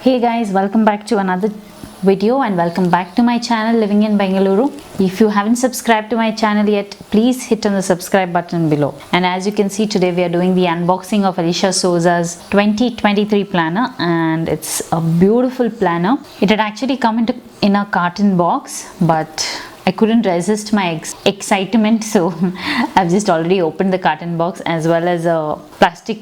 Hey guys, welcome back to another video and welcome back to my channel Living in Bengaluru. If you haven't subscribed to my channel yet, please hit on the subscribe button below. And as you can see, today we are doing the unboxing of Alicia Souza's 2023 planner, and it's a beautiful planner. It had actually come in a carton box, but I couldn't resist my excitement, so I've just already opened the carton box as well as a plastic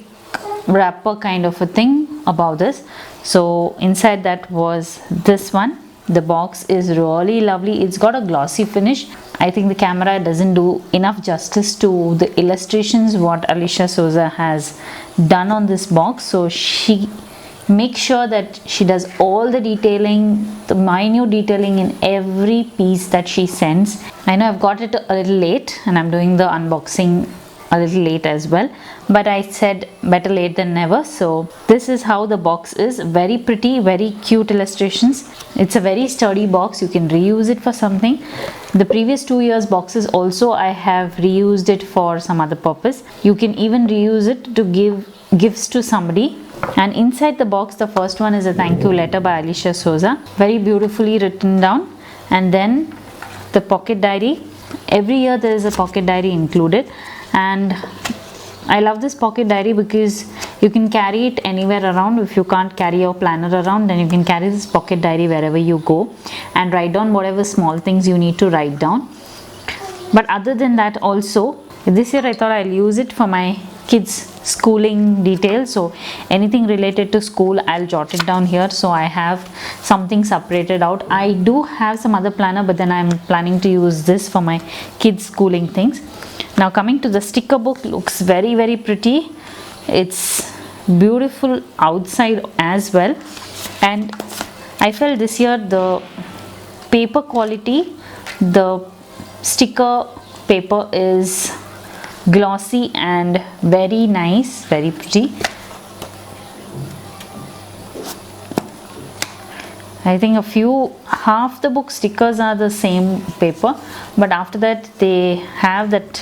wrapper kind of a thing above this. So inside that was this one. The box is really lovely. It's got a glossy finish. I think the camera doesn't do enough justice to the illustrations what Alicia Souza has done on this box. So she makes sure that she does all the detailing, the minute detailing in every piece that she sends. I know I've got it a little late and I'm doing the unboxing a little late as well, but I said better late than never. So this is how the box is. Very pretty, very cute illustrations. It's a very sturdy box. You can reuse it for something. The previous 2 years boxes also I have reused it for some other purpose. You can even reuse it to give gifts to somebody. And inside the box, the first one is a thank you letter by Alicia Souza, very beautifully written down. And then the pocket diary. Every year there is a pocket diary included, and I love this pocket diary because you can carry it anywhere around. If you can't carry your planner around, then you can carry this pocket diary wherever you go and write down whatever small things you need to write down. But other than that, also this year I thought I'll use it for my kids schooling details. So anything related to school, I'll jot it down here, so I have something separated out. I do have some other planner, but then I'm planning to use this for my kids schooling things. Now coming to the sticker book, looks very, very pretty. It's beautiful outside as well, and I felt this year the paper quality, the sticker paper is glossy and very nice, very pretty. I think half the book stickers are the same paper, but after that they have that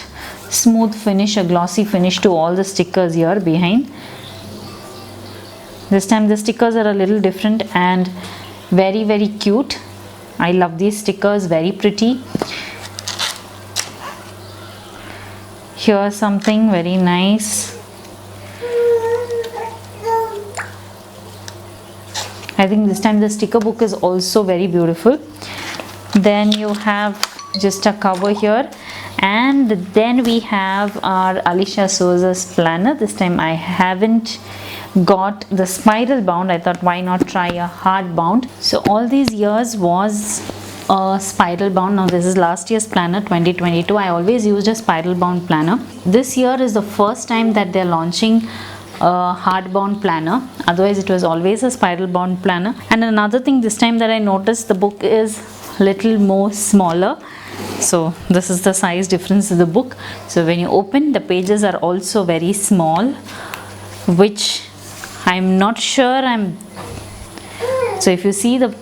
smooth finish, a glossy finish to all the stickers here behind. This time the stickers are a little different and very, very cute. I love these stickers, very pretty. Here's something very nice. I think this time the sticker book is also very beautiful. Then you have just a cover here, and then we have our Alicia Souza's planner. This time I haven't got the spiral bound. I thought why not try a hard bound. So all these years was a spiral bound. Now this is last year's planner 2022. I always used a spiral bound planner. This year is the first time that they're launching a hardbound planner. Otherwise it was always a spiral bound planner. And another thing this time that I noticed, the book is little more smaller. So this is the size difference of the book. So when you open, the pages are also very small, which I'm not sure so if you see, the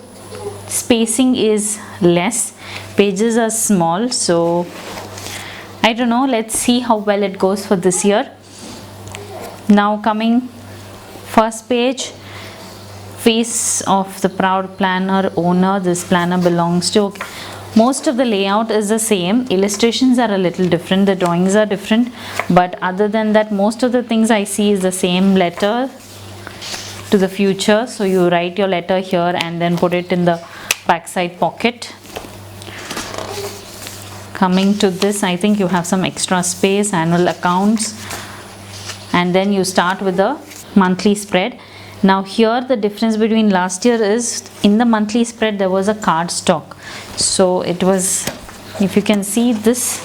spacing is less, pages are small. So I don't know, let's see how well it goes for this year. Now coming first page, face of the proud planner owner. This planner belongs to. Most of the layout is the same, illustrations are a little different, the drawings are different, but other than that, most of the things I see is the same letter to the future. So you write your letter here and then put it in the backside pocket. Coming to this, I think you have some extra space, annual accounts, and then you start with the monthly spread. Now here the difference between last year is, in the monthly spread there was a card stock. So it was, if you can see this,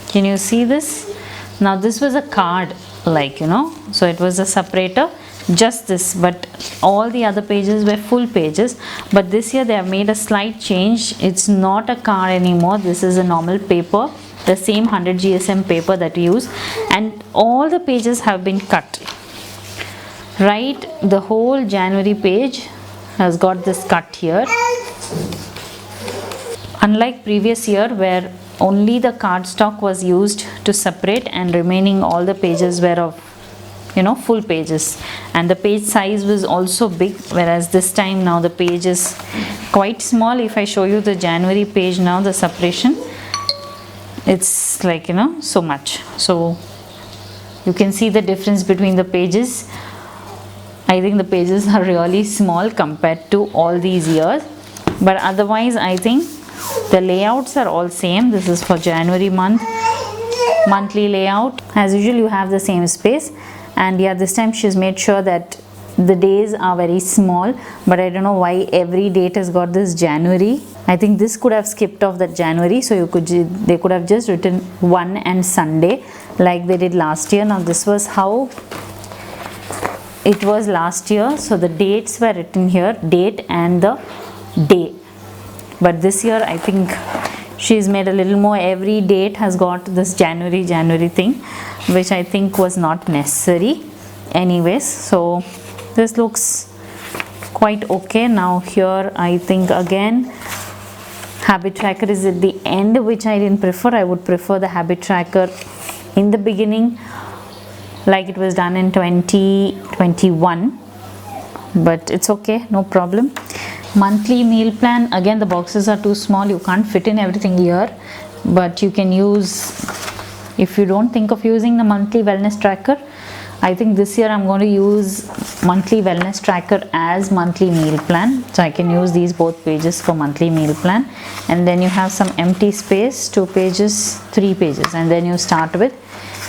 can you see this? Now this was a card, like, you know, so it was a separator, just this, but all the other pages were full pages. But this year they have made a slight change. It's not a card anymore. This is a normal paper, the same 100 GSM paper that we use, and all the pages have been cut. Right, the whole January page has got this cut here. Unlike previous year where only the cardstock was used to separate and remaining all the pages were of full pages, and the page size was also big, whereas this time now the page is quite small. If I show you the January page now, the separation, it's like so much. So you can see the difference between the pages. I think the pages are really small compared to all these years, but otherwise I think the layouts are all same. This is for January monthly layout. As usual, you have the same space, and yeah, this time she's made sure that the days are very small, but I don't know why every date has got this January. I think this could have skipped off that January, so they could have just written 1 and Sunday like they did last year. Now this was how it was last year, so the dates were written here, date and the day. But this year I think she's made a little more. Every date has got this January thing, which I think was not necessary anyways. So this looks quite okay. Now here I think again habit tracker is at the end, which I didn't prefer. I would prefer the habit tracker in the beginning like it was done in 2021, but it's okay, no problem. Monthly meal plan, again the boxes are too small, you can't fit in everything here, but you can use, if you don't think of using the monthly wellness tracker, I think this year I'm going to use monthly wellness tracker as monthly meal plan, so I can use these both pages for monthly meal plan. And then you have some empty space, 2 pages, 3 pages, and then you start with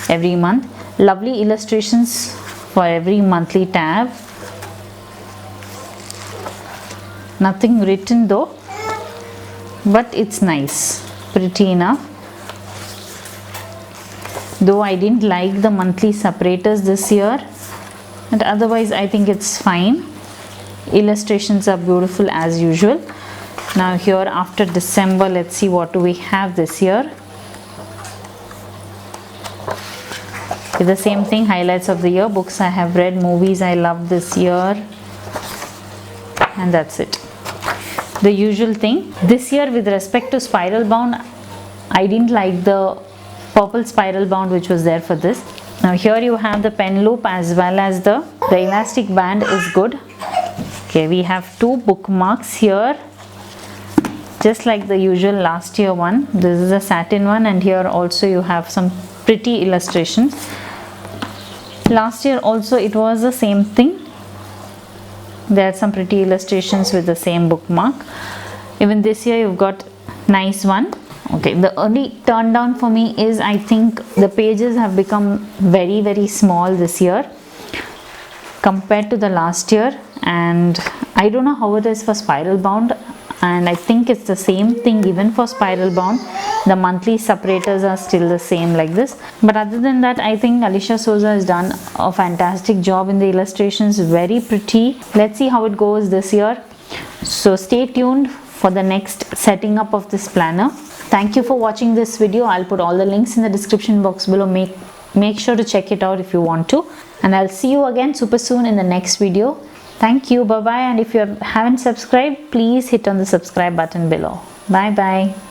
every month. Lovely illustrations for every monthly tab. Nothing written though, but it's nice, pretty enough. Though I didn't like the monthly separators this year, but otherwise I think it's fine. Illustrations are beautiful as usual. Now here after December, let's see what do we have this year. It's the same thing, highlights of the year, books I have read, movies I loved this year, and that's it. The usual thing. This year with respect to spiral bound, I didn't like the purple spiral bound which was there for this. Now here you have the pen loop as well as the elastic band is good. Okay, we have 2 bookmarks here, just like the usual last year one. This is a satin one, and here also you have some pretty illustrations. Last year also it was the same thing. There are some pretty illustrations with the same bookmark. Even this year you've got nice one. Okay, the only turn down for me is I think the pages have become very small this year compared to the last year, and I don't know how it is for spiral bound, and I think it's the same thing even for spiral bound. The monthly separators are still the same like this, but other than that I think Alicia Souza has done a fantastic job in the illustrations, very pretty. Let's see how it goes this year, so stay tuned for the next setting up of this planner. Thank you for watching this video. I'll put all the links in the description box below. Make sure to check it out if you want to, and I'll see you again super soon in the next video. Thank you, bye bye, and if you haven't subscribed, please hit on the subscribe button below. Bye bye.